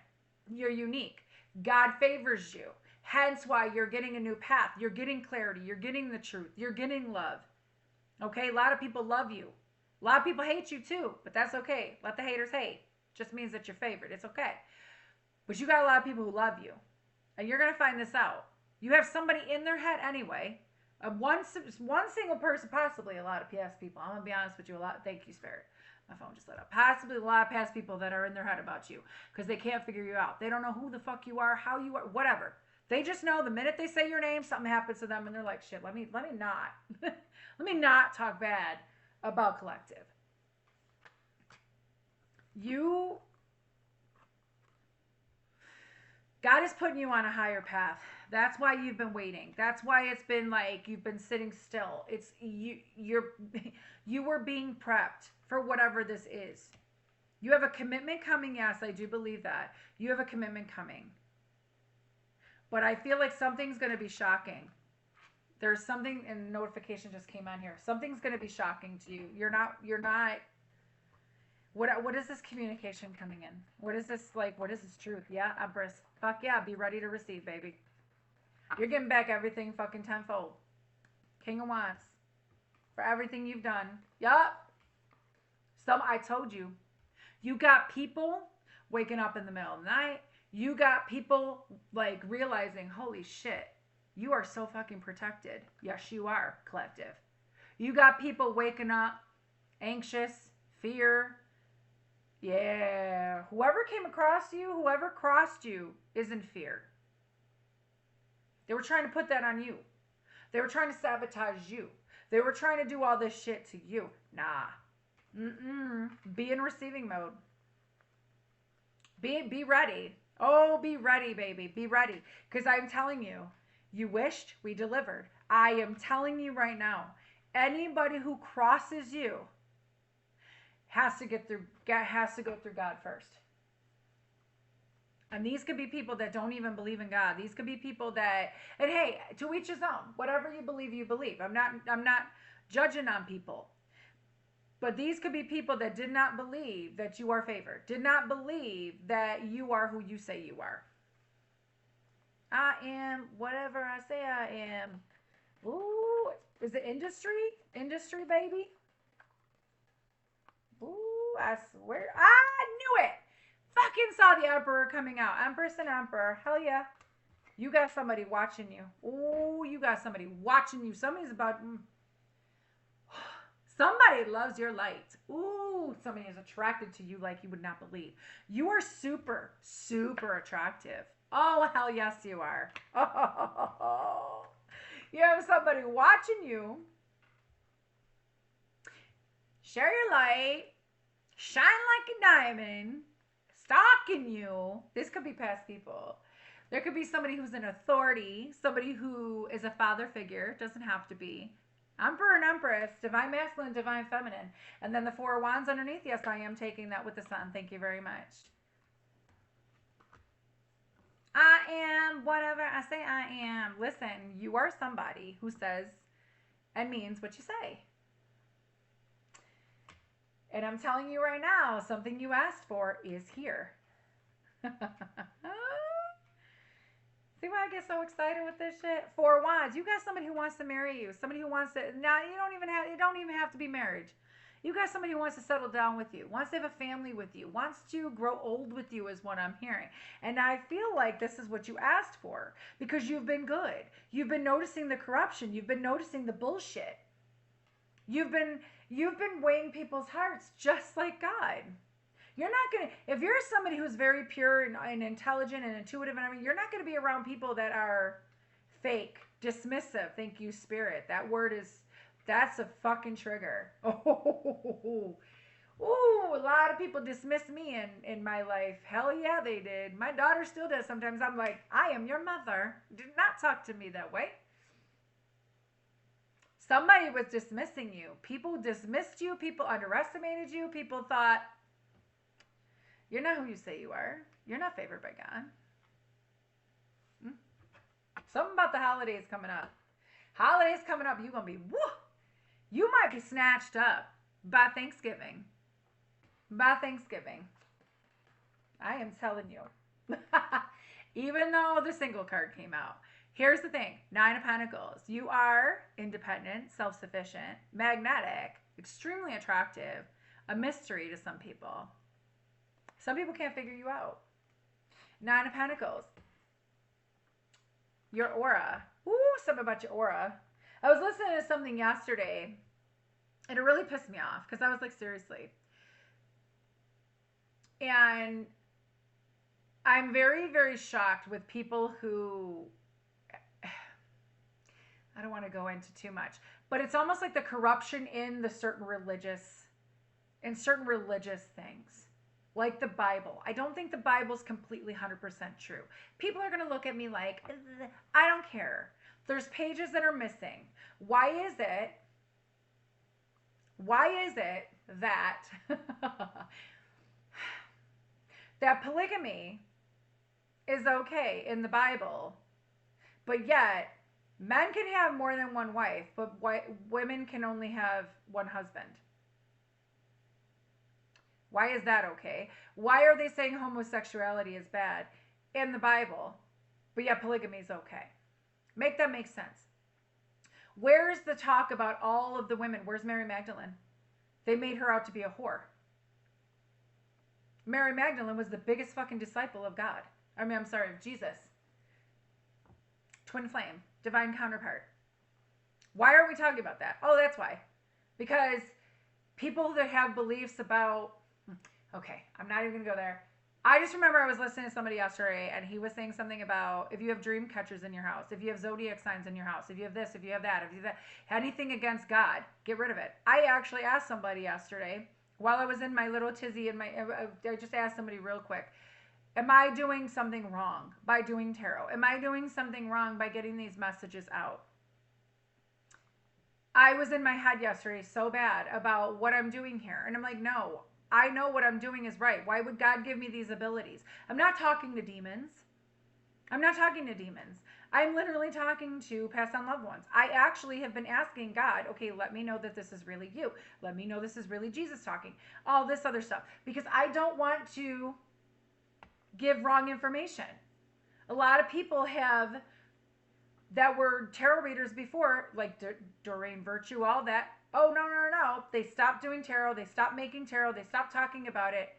You're unique. God favors you. Hence why you're getting a new path. You're getting clarity. You're getting the truth. You're getting love. Okay? A lot of people love you. A lot of people hate you too, but that's okay. Let the haters hate. Just means that you're favored. It's okay. But you got a lot of people who love you. And you're going to find this out. You have somebody in their head anyway. One single person, possibly a lot of past people. I'm going to be honest with you. Thank you, Spirit. My phone just lit up. Possibly a lot of past people that are in their head about you. Because they can't figure you out. They don't know who the fuck you are, how you are, whatever. They just know the minute they say your name, something happens to them. And they're like, shit, let me not. Let me not talk bad about Collective. God is putting you on a higher path. That's why you've been waiting. That's why it's been like you've been sitting still. It's you were being prepped for whatever this is. You have a commitment coming. Yes, I do believe that. You have a commitment coming. But I feel like something's going to be shocking. There's something, and notification just came on here. Something's going to be shocking to you. You're not what is this communication coming in? What is this like? What is this truth? Yeah, Empress. Fuck yeah, be ready to receive, baby. You're getting back everything fucking tenfold. King of Wands. For everything you've done. Yup. I told you. You got people waking up in the middle of the night. You got people like realizing, holy shit, you are so fucking protected. Yes, you are, collective. You got people waking up anxious, fear. Yeah. Whoever came across you, whoever crossed you is in fear. They were trying to put that on you. They were trying to sabotage you. They were trying to do all this shit to you. Nah. Be in receiving mode. Be ready. Oh, be ready, baby. Be ready. Because I'm telling you, you wished, we delivered. I am telling you right now, anybody who crosses you has to go through God first. And these could be people that don't even believe in God. These could be people that, and hey, to each his own. Whatever you believe. I'm not judging on people. But these could be people that did not believe that you are favored. Did not believe that you are who you say you are. I am whatever I say I am. Ooh, is it industry? Industry, baby? Ooh, I swear. I knew it. Fucking saw the Emperor coming out. Empress and Emperor. Hell yeah. You got somebody watching you. Ooh, you got somebody watching you. Somebody's about... Somebody loves your light. Ooh, somebody is attracted to you like you would not believe. You are super, super attractive. Oh, hell yes, you are. Oh, you have somebody watching you. Share your light. Shine like a diamond. Stalking you. This could be past people. There could be somebody who's an authority. Somebody who is a father figure. Doesn't have to be. Emperor and Empress, divine masculine, divine feminine. And then the Four of Wands underneath. Yes, I am taking that with the sun. Thank you very much. I am whatever I say I am. Listen, you are somebody who says and means what you say. And I'm telling you right now, something you asked for is here. See why I get so excited with this shit? Four of Wands. You got somebody who wants to marry you. Somebody who wants to... Now, it don't even have to be marriage. You got somebody who wants to settle down with you. Wants to have a family with you. Wants to grow old with you is what I'm hearing. And I feel like this is what you asked for. Because you've been good. You've been noticing the corruption. You've been noticing the bullshit. You've been weighing people's hearts just like God. You're not going to, if you're somebody who's very pure and intelligent and intuitive and everything, you're not going to be around people that are fake, dismissive. Thank you, spirit. That word that's a fucking trigger. Oh, ooh, a lot of people dismiss me in my life. Hell yeah, they did. My daughter still does. Sometimes I'm like, I am your mother. Do not talk to me that way. Somebody was dismissing you. People dismissed you. People underestimated you. People thought, you're not who you say you are. You're not favored by God. Something about the holidays coming up. Holidays coming up, you're going to be, woo! You might be snatched up by Thanksgiving. By Thanksgiving. I am telling you. Even though the single card came out. Here's the thing. 9 of Pentacles. You are independent, self-sufficient, magnetic, extremely attractive, a mystery to some people. Some people can't figure you out. 9 of Pentacles. Your aura. Ooh, something about your aura. I was listening to something yesterday, and it really pissed me off, because I was like, seriously. And I'm very, very shocked with people who, I don't want to go into too much, but it's almost like the corruption in certain religious things. like the Bible. I don't think the Bible's completely 100% true. People are going to look at me like, I don't care. There's pages that are missing. Why is it that that polygamy is okay in the Bible, but yet men can have more than one wife, but women can only have one husband? Why is that okay? Why are they saying homosexuality is bad in the Bible, but yet polygamy is okay? Make that make sense. Where's the talk about all of the women? Where's Mary Magdalene? They made her out to be a whore. Mary Magdalene was the biggest fucking disciple of God. Of Jesus. Twin flame, divine counterpart. Why are we talking about that? Oh, that's why. Because people that have beliefs about, okay, I'm not even going to go there. I just remember I was listening to somebody yesterday, and he was saying something about if you have dream catchers in your house, if you have zodiac signs in your house, if you have this, if you have that, if you have that, anything against God, get rid of it. I actually asked somebody yesterday, while I was in my little tizzy, I just asked somebody real quick, am I doing something wrong by doing tarot? Am I doing something wrong by getting these messages out? I was in my head yesterday so bad about what I'm doing here. And I'm like, no, I know what I'm doing is right. Why would God give me these abilities? I'm not talking to demons. I'm literally talking to past on loved ones. I actually have been asking God, okay, let me know that this is really you. Let me know this is really Jesus talking. All this other stuff. Because I don't want to give wrong information. A lot of people have that were tarot readers before, like Doreen Virtue, all that. Oh, no. They stopped doing tarot. They stopped making tarot. They stopped talking about it.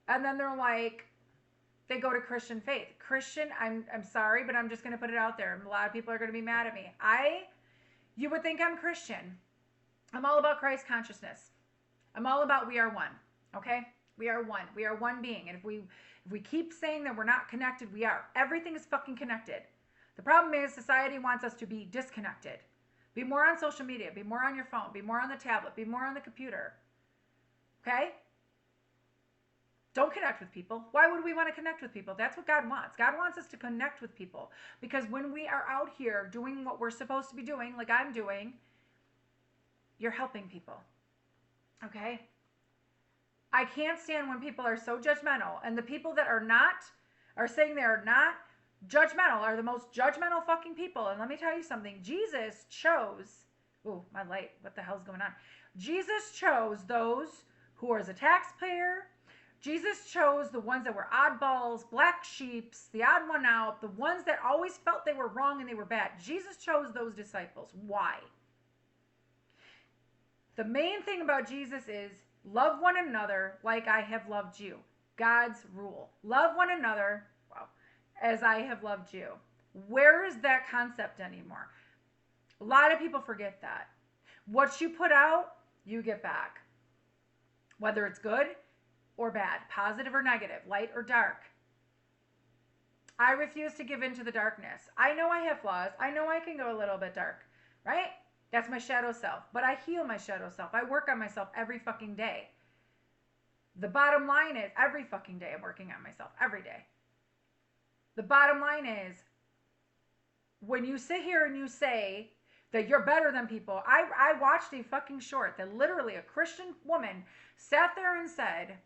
And then they're like, they go to Christian faith. Christian, I'm sorry, but I'm just going to put it out there. A lot of people are going to be mad at me. You would think I'm Christian. I'm all about Christ consciousness. I'm all about we are one. Okay? We are one. We are one being. And if we keep saying that we're not connected, we are. Everything is fucking connected. The problem is society wants us to be disconnected. Be more on social media. Be more on your phone. Be more on the tablet. Be more on the computer. Okay? Don't connect with people. Why would we want to connect with people? That's what God wants. God wants us to connect with people. Because when we are out here doing what we're supposed to be doing, like I'm doing, you're helping people. Okay? I can't stand when people are so judgmental. And the people that are saying they are not judgmental are the most judgmental fucking people. And let me tell you something. Jesus chose, ooh, my light, what the hell's going on? Jesus chose those who are as a taxpayer. Jesus chose the ones that were oddballs, black sheeps, the odd one out, the ones that always felt they were wrong and they were bad. Jesus chose those disciples. Why? The main thing about Jesus is love one another like I have loved you. God's rule. Love one another, well, as I have loved you. Where is that concept anymore? A lot of people forget that. What you put out, you get back. Whether it's good or bad, positive or negative, light or dark. I refuse to give in to the darkness. I know I have flaws. I know I can go a little bit dark, right? That's my shadow self. But I heal my shadow self. I work on myself every fucking day. The bottom line is every fucking day I'm working on myself. Every day. The bottom line is when you sit here and you say that you're better than people. I watched a fucking short that literally a Christian woman sat there and said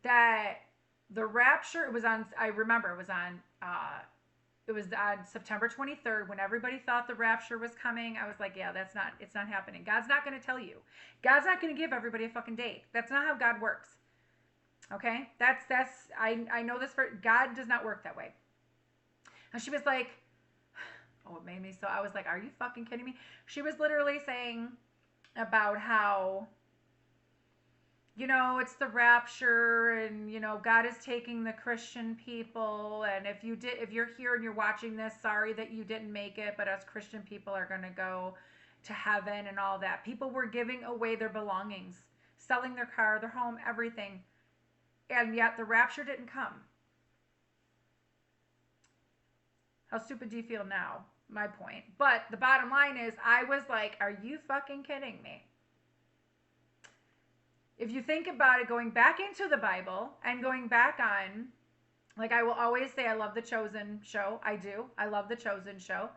that the rapture, it was on September 23rd when everybody thought the rapture was coming. I was like, yeah, it's not happening. God's not going to tell you. God's not going to give everybody a fucking date. That's not how God works. Okay? I know this God does not work that way. And she was like, oh, it made me so, I was like, are you fucking kidding me? She was literally saying about how, it's the rapture and, God is taking the Christian people. And if you're here and you're watching this, sorry that you didn't make it, but us Christian people are going to go to heaven and all that. People were giving away their belongings, selling their car, their home, everything. And yet the rapture didn't come. How stupid do you feel now? My point. But the bottom line is, I was like, are you fucking kidding me? if you think about it, going back into the Bible and going back on, like I will always say, I love the Chosen show. I do. I love the Chosen show.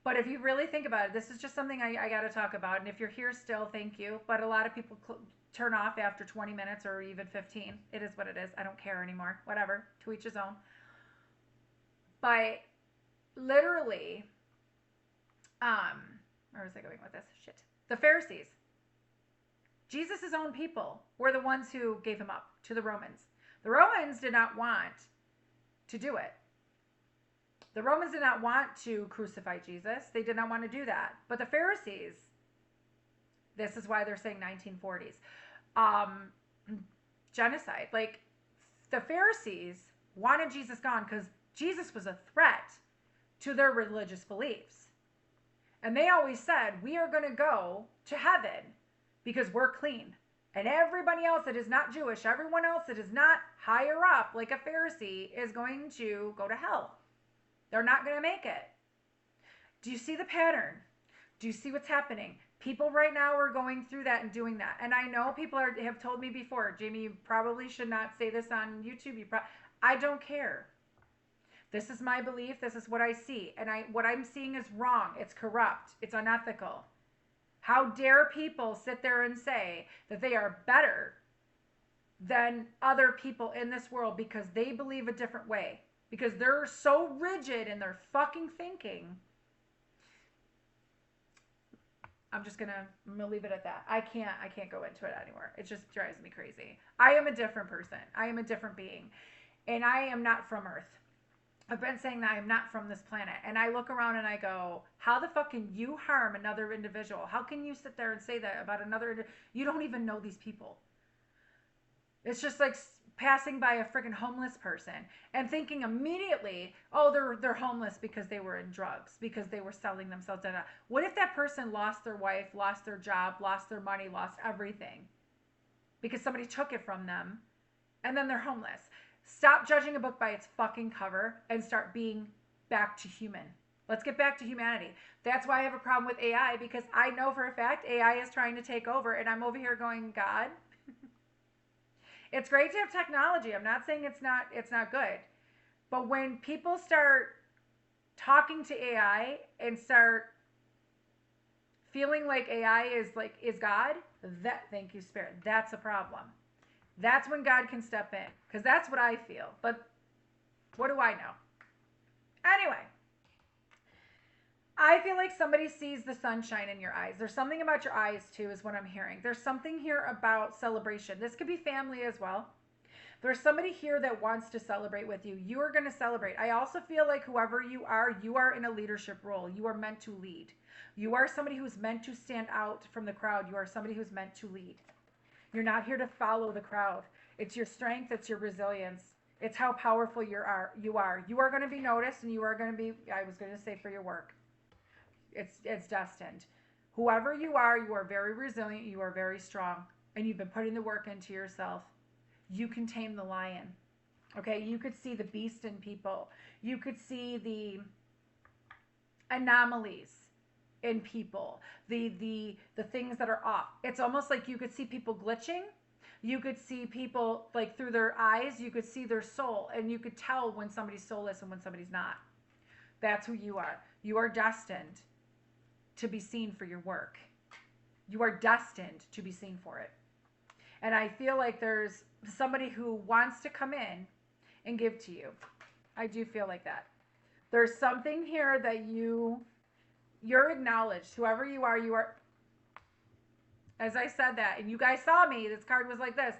But if you really think about it, this is just something I got to talk about. And if you're here still, thank you. But a lot of people turn off after 20 minutes or even 15. It is what it is. I don't care anymore. Whatever. To each his own. But literally, where was I going with this? Shit. The Pharisees, Jesus' own people, were the ones who gave him up to the Romans. The Romans did not want to do it. The Romans did not want to crucify Jesus. They did not want to do that. But the Pharisees, this is why they're saying 1940s, genocide. Like, the Pharisees wanted Jesus gone because Jesus was a threat to their religious beliefs. And they always said, we are going to go to heaven because we're clean. And everybody else that is not Jewish, everyone else that is not higher up, like a Pharisee, is going to go to hell. They're not going to make it. Do you see the pattern? Do you see what's happening? People right now are going through that and doing that. And I know people have told me before, Jamie, you probably should not say this on YouTube. I don't care. This is my belief. This is what I see. And what I'm seeing is wrong. It's corrupt. It's unethical. How dare people sit there and say that they are better than other people in this world because they believe a different way? Because they're so rigid in their fucking thinking. I'm gonna leave it at that. I can't go into it anymore. It just drives me crazy. I am a different person. I am a different being. And I am not from Earth. I've been saying that I'm not from this planet. And I look around and I go, how the fuck can you harm another individual? How can you sit there and say that about another? You don't even know these people. It's just like passing by a freaking homeless person and thinking immediately, oh, they're homeless because they were in drugs, because they were selling themselves. What if that person lost their wife, lost their job, lost their money, lost everything because somebody took it from them, and then they're homeless? Stop judging a book by its fucking cover and start being back to human. Let's get back to humanity. That's why I have a problem with AI, because I know for a fact AI is trying to take over, and I'm over here going, God, it's great to have technology. I'm not saying it's not good. But when people start talking to AI and start feeling like AI is God, thank you, Spirit. That's a problem. That's when God can step in, because that's what I feel. But what do I know? Anyway, I feel like somebody sees the sunshine in your eyes. There's something about your eyes, too, is what I'm hearing. There's something here about celebration. This could be family as well. There's somebody here that wants to celebrate with you. You are going to celebrate. I also feel like whoever you are in a leadership role. You are meant to lead. You are somebody who's meant to stand out from the crowd. You are somebody who's meant to lead. You're not here to follow the crowd. It's your strength. It's your resilience. It's how powerful you are. You are going to be noticed, and you are going to be, I was going to say, for your work. It's destined. Whoever you are very resilient. You are very strong, and you've been putting the work into yourself. You can tame the lion. Okay, you could see the beast in people. You could see the anomalies in people, the things that are off. It's almost like you could see people glitching. You could see people like through their eyes. You could see their soul, and you could tell when somebody's soulless and when somebody's not. That's who you are. You are destined to be seen for your work. You are destined to be seen for it. And I feel like there's somebody who wants to come in and give to you. I do feel like that. There's something here that you're acknowledged. Whoever you are, as I said that, and you guys saw me, this card was like this.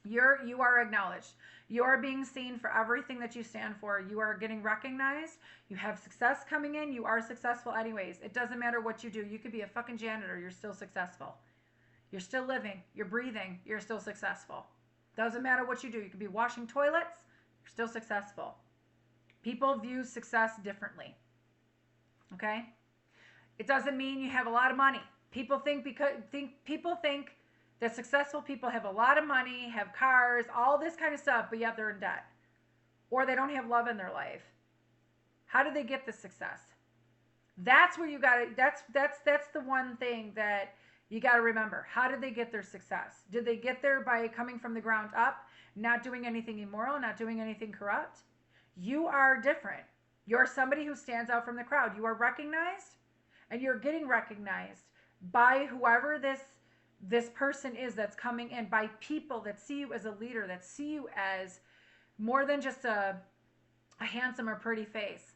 You are acknowledged. You are being seen for everything that you stand for. You are getting recognized. You have success coming in. You are successful anyways. It doesn't matter what you do. You could be a fucking janitor. You're still successful. You're still living. You're breathing. You're still successful. Doesn't matter what you do. You could be washing toilets. You're still successful. People view success differently. Okay? It doesn't mean you have a lot of money. People think that successful people have a lot of money, have cars, all this kind of stuff, but yet they're in debt. Or they don't have love in their life. How do they get the success? That's where you got to, that's the one thing that You got to remember, how did they get their success? Did they get there by coming from the ground up, not doing anything immoral, not doing anything corrupt? You are different. You're somebody who stands out from the crowd. You are recognized, and you're getting recognized by whoever this person is that's coming in, by people that see you as a leader, that see you as more than just a handsome or pretty face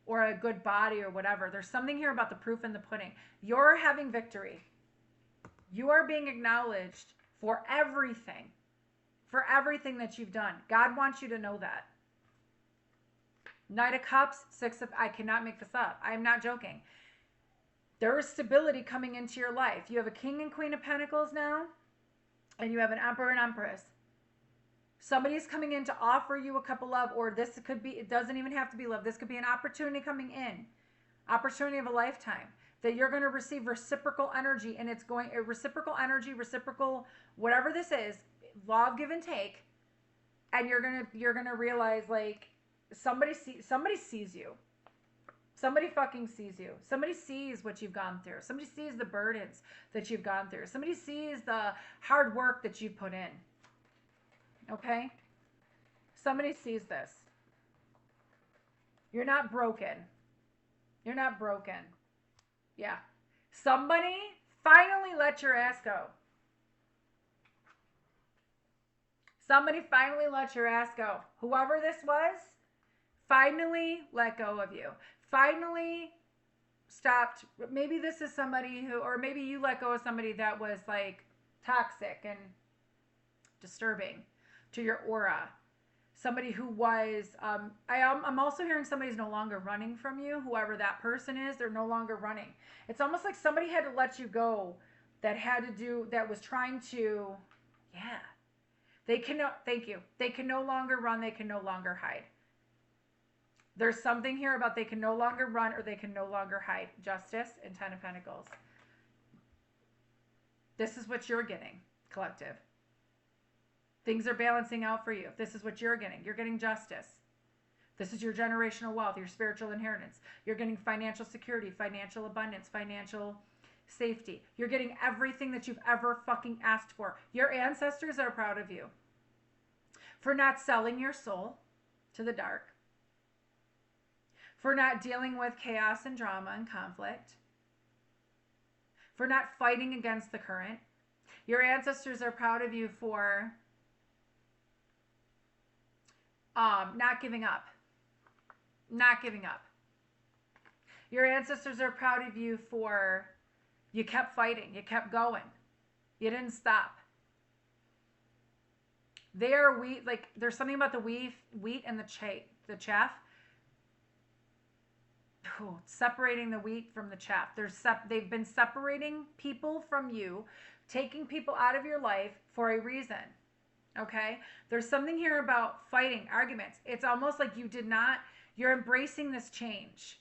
or a good body or whatever. There's something here about the proof in the pudding. You're having victory. You are being acknowledged for everything that you've done. God wants you to know that. Knight of Cups, I cannot make this up. I am not joking. There is stability coming into your life. You have a King and Queen of Pentacles now, and you have an Emperor and Empress. Somebody's coming in to offer you a cup of love, or this could be, it doesn't even have to be love. This could be an opportunity coming in, opportunity of a lifetime, that you're going to receive reciprocal energy, and it's going, reciprocal energy, reciprocal, whatever this is, law of give and take, and you're going to realize, like, somebody sees you. Somebody fucking sees you. Somebody sees what you've gone through. Somebody sees the burdens that you've gone through. Somebody sees the hard work that you've put in. Okay? Somebody sees this. You're not broken. You're not broken. Yeah. Somebody finally let your ass go. Somebody finally let your ass go. Whoever this was, finally let go of you. Finally stopped. Maybe this is somebody who, or maybe you let go of somebody that was like toxic and disturbing to your aura. Somebody who was, I'm also hearing somebody's no longer running from you. Whoever that person is, they're no longer running. It's almost like somebody had to let you go that was trying to, yeah. They cannot, thank you. They can no longer run. They can no longer hide. There's something here about they can no longer run or they can no longer hide. Justice and 10 of Pentacles. This is what you're getting, collective. Things are balancing out for you. This is what you're getting justice. This is your generational wealth, your spiritual inheritance. You're getting financial security, financial abundance, financial safety. You're getting everything that you've ever fucking asked for. Your ancestors are proud of you for not selling your soul to the dark, for not dealing with chaos and drama and conflict, for not fighting against the current. Your ancestors are proud of you for not giving up. Not giving up. Your ancestors are proud of you for you kept fighting. You kept going. You didn't stop. They are wheat. Like, there's something about the wheat and the chaff. Oh, separating the wheat from the chaff. They've been separating people from you, taking people out of your life for a reason. Okay? There's something here about fighting, arguments. It's almost like you're embracing this change.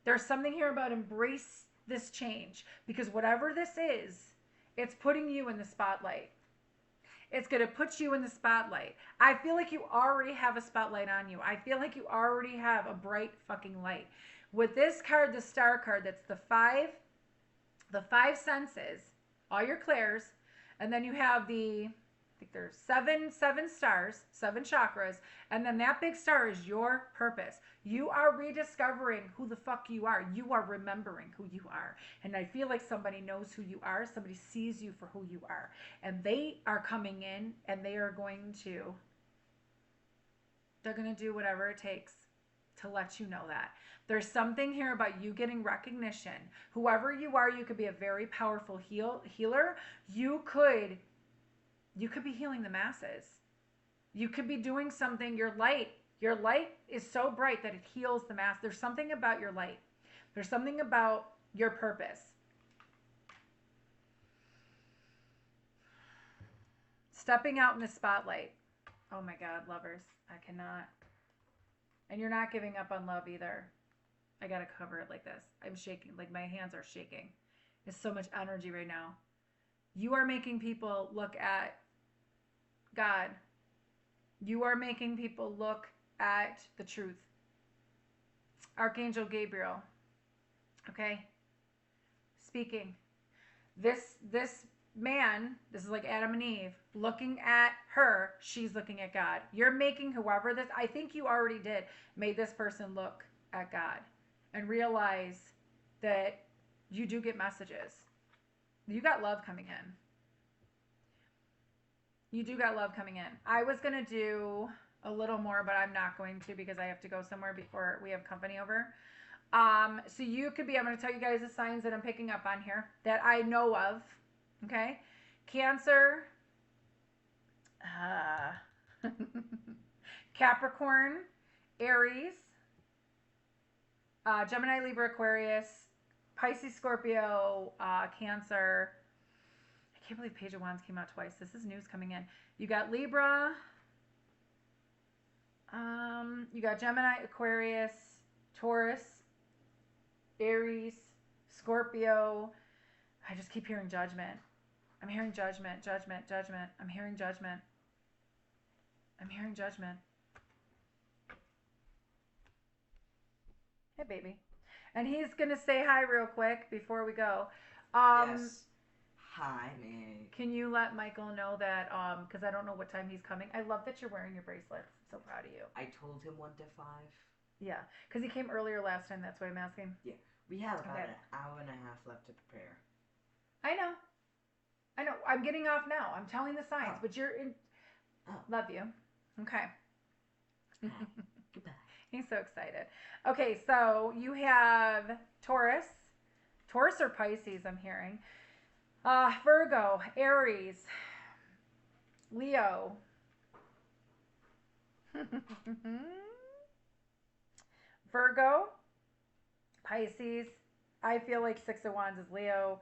There's something here about embrace this change, because whatever this is, it's putting you in the spotlight. It's going to put you in the spotlight. I feel like you already have a spotlight on you. I feel like you already have a bright fucking light. With this card, the star card, that's the five senses, all your clairs, and then you have I think there's seven stars, 7 chakras, and then that big star is your purpose. You are rediscovering who the fuck you are. You are remembering who you are. And I feel like somebody knows who you are. Somebody sees you for who you are. And they are coming in and they're going to do whatever it takes to let you know that. There's something here about you getting recognition. Whoever you are, you could be a very powerful healer. You could be healing the masses. You could be doing something. Your light is so bright that it heals the mass. There's something about your light. There's something about your purpose. Stepping out in the spotlight. Oh my God, lovers. I cannot. And you're not giving up on love either. I gotta cover it like this. I'm shaking. Like, my hands are shaking. There's so much energy right now. You are making people look at God. You are making people look at the truth. Archangel Gabriel. Okay? Speaking. This man, this is like Adam and Eve, looking at her, she's looking at God. You're making whoever this, I think you already did, made this person look at God and realize that you do get messages. You got love coming in. You do got love coming in. I was going to do a little more, but I'm not going to because I have to go somewhere before we have company over. So you could be, I'm going to tell you guys the signs that I'm picking up on here that I know of. Okay. Cancer, Capricorn, Aries, Gemini, Libra, Aquarius, Pisces, Scorpio, Cancer. I can't believe Page of Wands came out twice. This is news coming in. You got Libra. You got Gemini, Aquarius, Taurus, Aries, Scorpio. I just keep hearing judgment. I'm hearing judgment, judgment, judgment. I'm hearing judgment. I'm hearing judgment. Hey, baby. And he's going to say hi real quick before we go. Yes. Hi, man. Can you let Michael know that, because I don't know what time he's coming. I love that you're wearing your bracelets. I'm so proud of you. I told him 1 to 5. Yeah, because he came earlier last time. That's why I'm asking. Yeah, we have about an hour and a half left to prepare. I know. I'm getting off now. I'm telling the signs, but you're in. Oh. Love you. Okay. Goodbye. He's so excited. Okay, so you have Taurus or Pisces, I'm hearing. Virgo, Aries, Leo. Virgo, Pisces. I feel like 6 of Wands is Leo.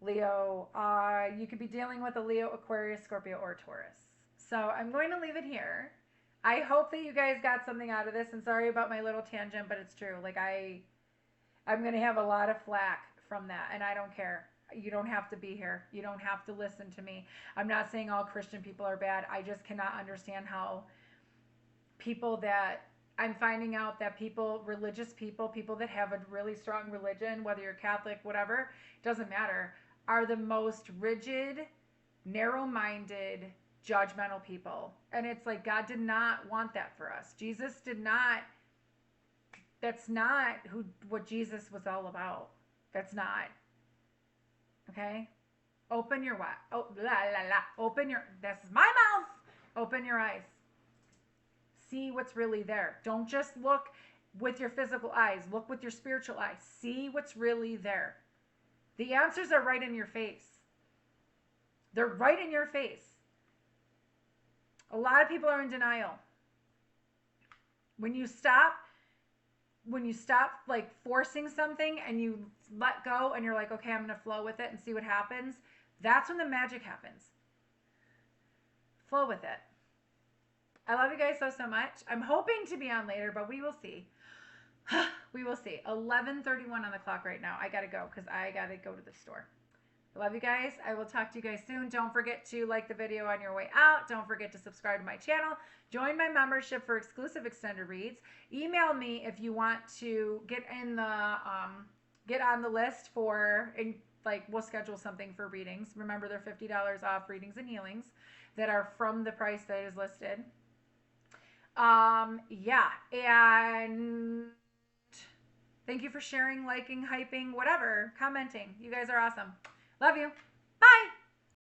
You could be dealing with a Leo, Aquarius, Scorpio, or Taurus. So I'm going to leave it here. I hope that you guys got something out of this, and sorry about my little tangent, but it's true. Like I'm going to have a lot of flack from that, and I don't care. You don't have to be here. You don't have to listen to me. I'm not saying all Christian people are bad. I just cannot understand how people that I'm finding out that religious people that have a really strong religion, whether you're Catholic, whatever, doesn't matter, are the most rigid, narrow-minded, judgmental people. And it's like God did not want that for us. Jesus did not. That's not what Jesus was all about. That's not. Okay? Open your what? Oh, la la la. Open your. This is my mouth. Open your eyes. See what's really there. Don't just look with your physical eyes. Look with your spiritual eyes. See what's really there. The answers are right in your face. They're right in your face. A lot of people are in denial. When you stop like forcing something and you let go and you're like, okay, I'm going to flow with it and see what happens, that's when the magic happens. Flow with it. I love you guys so much. I'm hoping to be on later, but we will see. We will see. 11:31 on the clock right now. I got to go because I got to go to the store. I love you guys. I will talk to you guys soon. Don't forget to like the video on your way out. Don't forget to subscribe to my channel. Join my membership for exclusive extended reads. Email me if you want to get on the list for, like, we'll schedule something for readings. Remember, they're $50 off readings and healings that are from the price that is listed. Yeah, and thank you for sharing, liking, hyping, whatever, commenting. You guys are awesome. Love you. Bye.